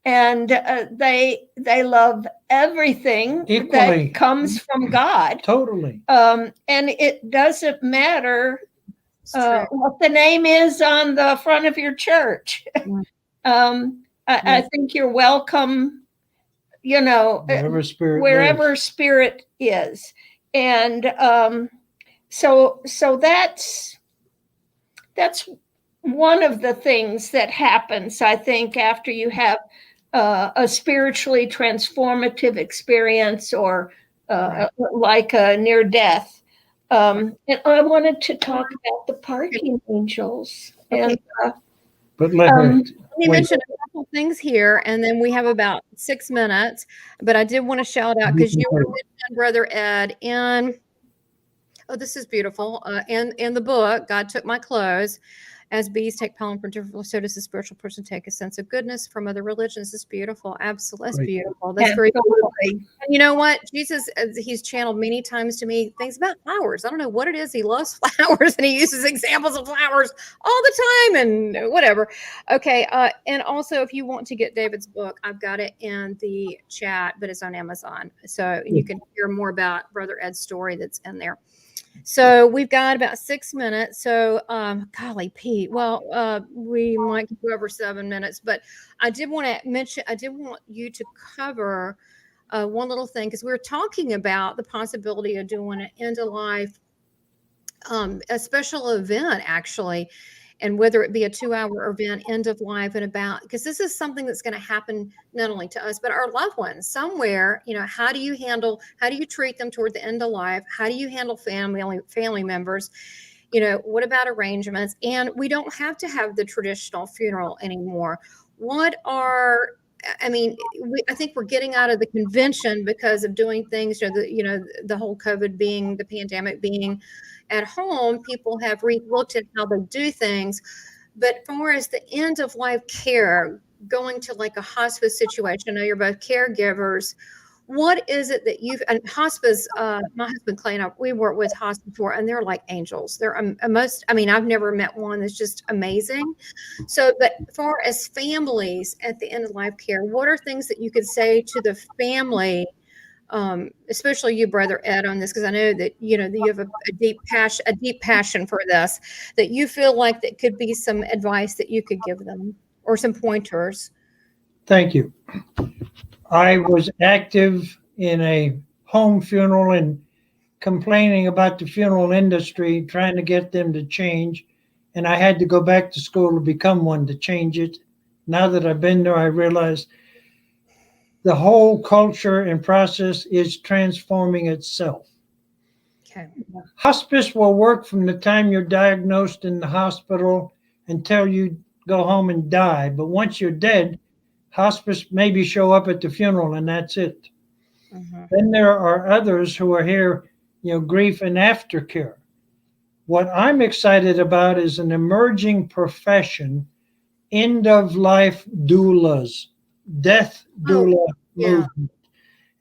and they love everything equally that comes from God. Totally. And it doesn't matter what the name is on the front of your church. I think you're welcome, wherever spirit is. And so that's one of the things that happens, I think, after you have a spiritually transformative experience, or like a near death. And I wanted to talk about the parking angels. Okay. And but let her we mentioned a couple things here, and then we have about 6 minutes. But I did want to shout out, because you mentioned Brother Ed in, this is beautiful, in the book, God Took My Clothes. As bees take pollen from different, so does the spiritual person take a sense of goodness from other religions. It's beautiful. Absolutely. That's beautiful. That's very beautiful. And you know what? Jesus, he's channeled many times to me things about flowers. I don't know what it is. He loves flowers, and he uses examples of flowers all the time and whatever. Okay. And also, if you want to get David's book, I've got it in the chat, but it's on Amazon. So you can hear more about Brother Ed's story that's in there. So we've got about 6 minutes. So, golly, Pete, well, we might go over 7 minutes, but I did want to mention, I did want you to cover one little thing, because we were talking about the possibility of doing an end of life, a special event, actually, and whether it be a 2-hour event, end of life, and about, because this is something that's going to happen not only to us, but our loved ones somewhere. How do you treat them toward the end of life? How do you handle family members? What about arrangements? And we don't have to have the traditional funeral anymore. What are I mean, I think we're getting out of the convention because of doing things, the whole COVID being, the pandemic being at home, people have re-looked at how they do things. But far as the end of life care, going to like a hospice situation, I know you're both caregivers. What is it that and hospice, my husband Clay and I, we work with hospice before, and they're like angels. They're I've never met one that's just amazing. So, but far as families at the end of life care, what are things that you could say to the family, especially you, Brother Ed, on this, because I know that that you have a deep passion for this, that you feel like that could be some advice that you could give them or some pointers. Thank you. I was active in a home funeral and complaining about the funeral industry, trying to get them to change. And I had to go back to school to become one to change it. Now that I've been there, I realize the whole culture and process is transforming itself. Okay. Hospice will work from the time you're diagnosed in the hospital until you go home and die. But once you're dead, hospice maybe show up at the funeral and that's it. Mm-hmm. Then there are others who are here, grief and aftercare. What I'm excited about is an emerging profession, end of life doulas, death doula movement.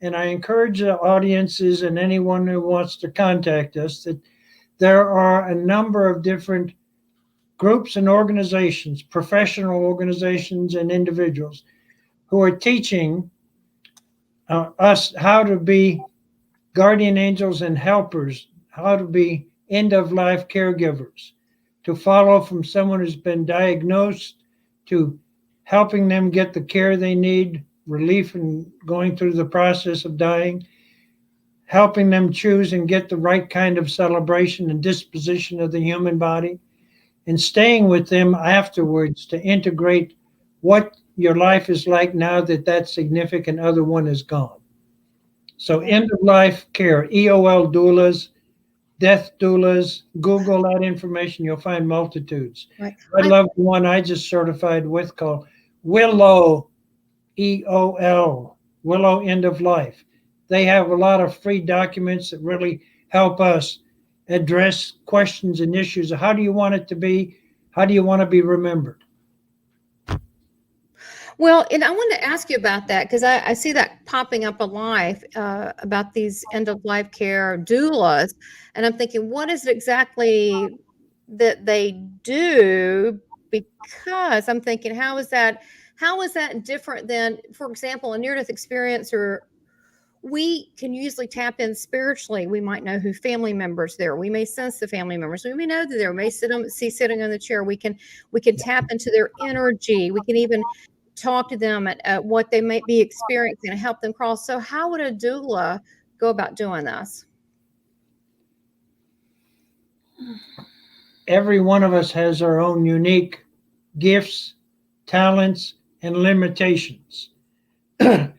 And I encourage the audiences and anyone who wants to contact us that there are a number of different groups and organizations, professional organizations and individuals who are teaching us how to be guardian angels and helpers, how to be end-of-life caregivers, to follow from someone who's been diagnosed to helping them get the care they need, relief in going through the process of dying, helping them choose and get the right kind of celebration and disposition of the human body, and staying with them afterwards to integrate what your life is like now that significant other one is gone. So end of life care, EOL doulas, death doulas, Google that information, you'll find multitudes. Right. I love the one I just certified with called Willow, EOL, Willow End of Life. They have a lot of free documents that really help us address questions and issues. How do you want it to be? How do you want to be remembered? Well, and I wanted to ask you about that because I see that popping up a lot about these end-of-life care doulas, and I'm thinking, what is it exactly that they do? Because I'm thinking, how is that different than, for example, a near-death experience, or we can usually tap in spiritually. We might know who family members there. We may sense the family members. We may know that they may see sitting on the chair. We can tap into their energy. We can even talk to them at what they might be experiencing and help them cross. So how would a doula go about doing this? Every one of us has our own unique gifts, talents, and limitations. And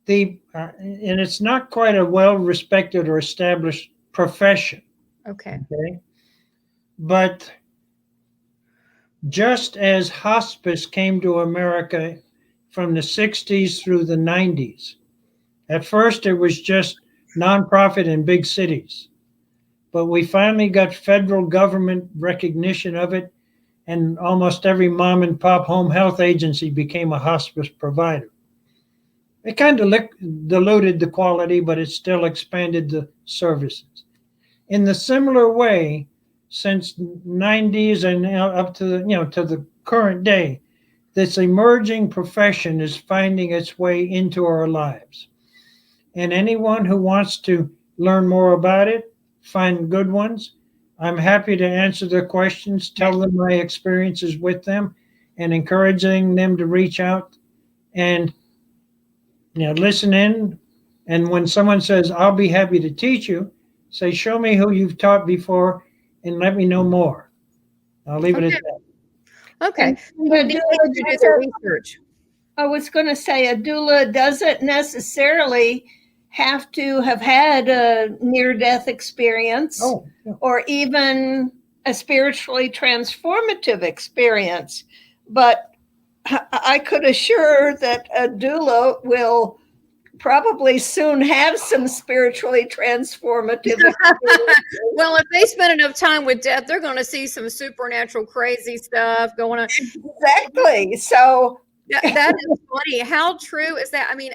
it's not quite a well-respected or established profession. Okay. But just as hospice came to America from the 60s through the 90s, at first it was just nonprofit in big cities. But we finally got federal government recognition of it, and almost every mom and pop home health agency became a hospice provider. It kind of diluted the quality, but it still expanded the services. In the similar way, since 90s and up to the current day, this emerging profession is finding its way into our lives. And anyone who wants to learn more about it, find good ones, I'm happy to answer their questions, tell them my experiences with them, and encouraging them to reach out and listen in. And when someone says, I'll be happy to teach you, say, show me who you've taught before and let me know more. I'll leave it at that. Okay. I was going to say a doula doesn't necessarily have to have had a near-death experience or even a spiritually transformative experience. But I could assure that a doula will probably soon have some spiritually transformative experiences. Well, if they spend enough time with death, they're going to see some supernatural crazy stuff going on. Exactly. So That is funny. How true is that? I mean,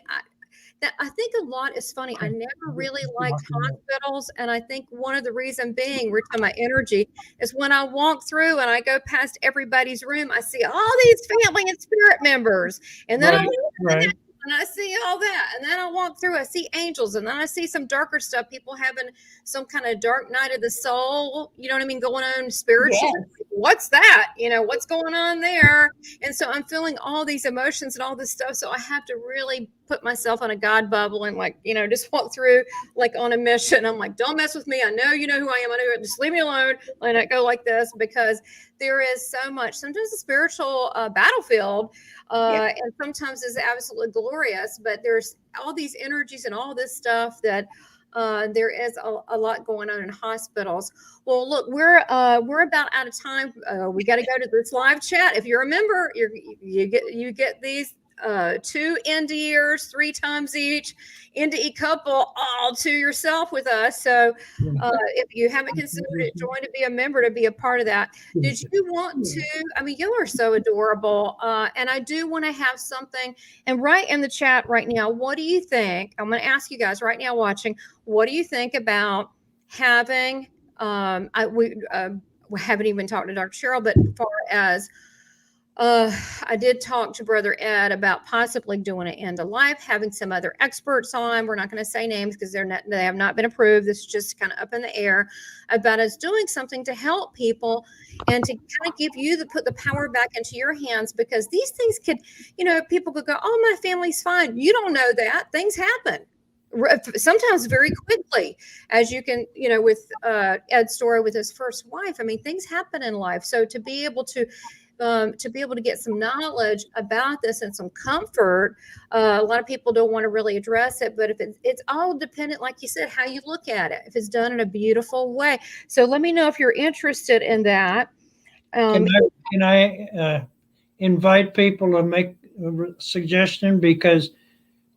I think a lot is funny. I never really liked hospitals, and I think one of the reason being, we're talking about energy, is when I walk through and I go past everybody's room, I see all these family and spirit members, and then I walk through the next and I see all that, and then I walk through, I see angels, and then I see some darker stuff, people having some kind of dark night of the soul, you know what I mean, going on spiritually. yes. What's that? You know, what's going on there? And so I'm feeling all these emotions and all this stuff. So I have to really put myself on a God bubble and, like, you know, just walk through like on a mission. I'm like, don't mess with me. I know you know who I am. I know, just leave me alone. Let it go like this, because there is so much. Sometimes the spiritual battlefield and sometimes is absolutely glorious, but there's all these energies and all this stuff that there is a lot going on in hospitals. Well, look, we're about out of time. We got to go to this live chat. If you're a member, you get these 2 NDEers 3 times each, NDE couple all to yourself with us. So if you haven't considered it, join to be a member, to be a part of that. Did you want to? I mean, you are so adorable, and I do want to have something. And right in the chat right now, what do you think? I'm going to ask you guys right now watching. What do you think about having? We haven't even talked to Dr. Cheryl, but as far as I did talk to Brother Ed about possibly doing an end of life, having some other experts on. We're not going to say names because they have not been approved. This is just kind of up in the air about us doing something to help people and to kind of give you put the power back into your hands, because these things could, you know, people could go, oh, my family's fine. You don't know that. Things happen. Sometimes very quickly, as you can, you know, with Ed's story with his first wife. I mean, things happen in life. So to be able to get some knowledge about this and some comfort. A lot of people don't want to really address it, but if it's all dependent, like you said, how you look at it, if it's done in a beautiful way. So let me know if you're interested in that. Can I invite people to make a suggestion? Because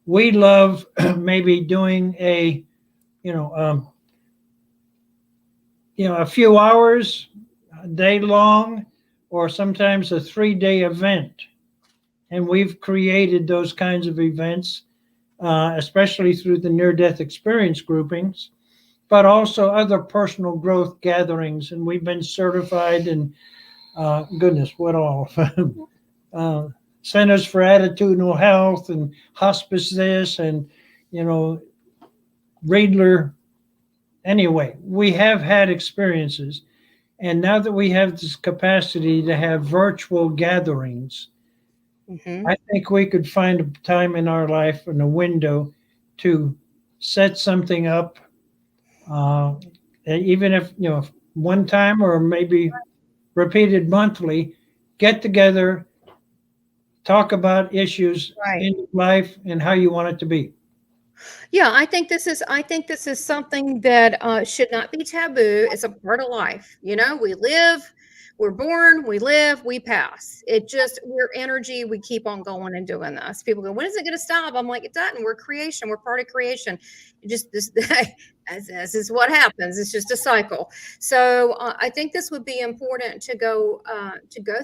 we love maybe doing a few hours, a day long, or sometimes a 3-day event. And we've created those kinds of events, especially through the near-death experience groupings, but also other personal growth gatherings. And we've been certified in, goodness, what all? Centers for Attitudinal Health and Hospice this and, Riedler. Anyway, we have had experiences. And now that we have this capacity to have virtual gatherings, I think we could find a time in our life and a window to set something up, even if, one time or maybe repeated monthly, get together, talk about issues in life and how you want it to be. Yeah, I think this is something that should not be taboo. It's a part of life. You know, we live, we're born, we live, we pass. We're energy. We keep on going and doing this. People go, when is it going to stop? I'm like, it doesn't. We're creation. We're part of creation. This is what happens. It's just a cycle. So I think this would be important to go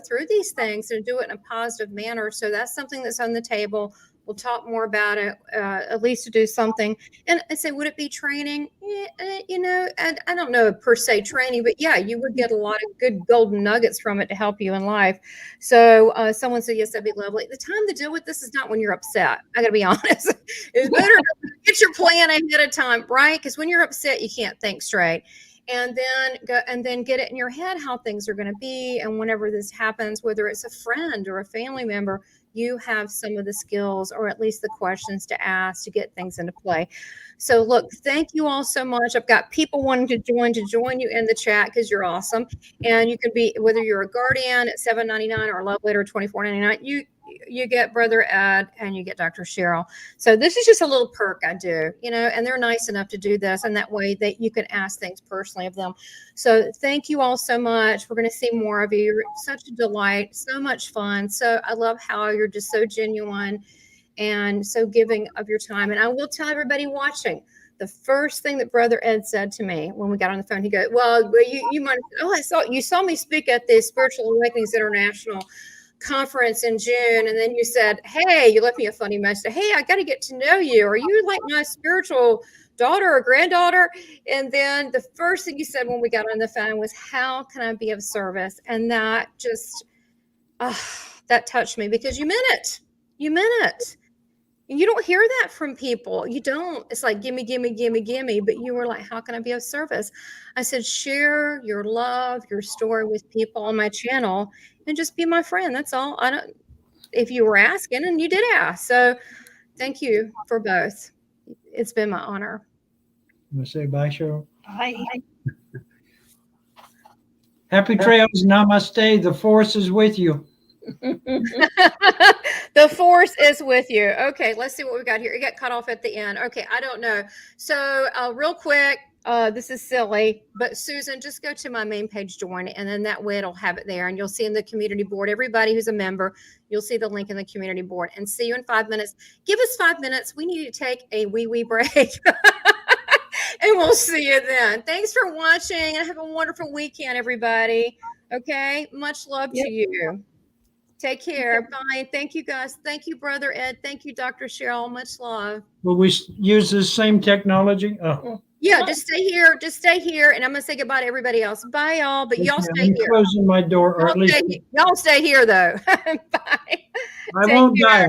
through these things and do it in a positive manner. So that's something that's on the table. We'll talk more about it, at least to do something. And I say, would it be training? Yeah, I don't know per se training, but yeah, you would get a lot of good golden nuggets from it to help you in life. So someone said, yes, that'd be lovely. The time to deal with this is not when you're upset. I got to be honest. It's better to get your plan ahead of time, right? Because when you're upset, you can't think straight. And then get it in your head how things are going to be. And whenever this happens, whether it's a friend or a family member, you have some of the skills or at least the questions to ask to get things into play. So look, thank you all so much. I've got people wanting to join you in the chat because you're awesome. And you can be, whether you're a guardian at $7.99 or a love letter $24.99, you get Brother Ed and you get Dr. Cheryl. So this is just a little perk I do, and they're nice enough to do this. And that way that you can ask things personally of them. So thank you all so much. We're going to see more of you. You're such a delight, so much fun. So I love how you're just so genuine and so giving of your time. And I will tell everybody watching, the first thing that Brother Ed said to me when we got on the phone, he goes, well, you might have, you saw me speak at the Spiritual Awakenings International conference in June. And then you said, hey, you left me a funny message. Hey, I got to get to know you. Are you like my spiritual daughter or granddaughter? And then the first thing you said when we got on the phone was, how can I be of service? And that just, that touched me because you meant it. You meant it. And you don't hear that from people. You don't. It's like, gimme, gimme, gimme, gimme. But you were like, how can I be of service? I said, share your love, your story with people on my channel and just be my friend. That's all. If you were asking, and you did ask. So thank you for both. It's been my honor. I'm going to say bye, Cheryl. Bye. Happy trails. Namaste. The force is with you. The force is with you. Okay, let's see what we got here. It got cut off at the end. Okay, I don't know. So real quick, this is silly, but Susan, just go to my main page, join it, and then that way it'll have it there, and you'll see in the community board, everybody who's a member, you'll see the link in the community board. And see you in 5 minutes. Give us 5 minutes. We need to take a wee break. And we'll see you then. Thanks for watching, and have a wonderful weekend, everybody. Okay, much love to you. Take care. Bye. Thank you, guys. Thank you, Brother Ed. Thank you, Dr. Cheryl. Much love. Will we use the same technology? Oh. Yeah, just stay here. Just stay here. And I'm going to say goodbye to everybody else. Bye, y'all. But y'all stay I'm here. Closing my door, or at least Y'all stay here, though. Bye. I won't die.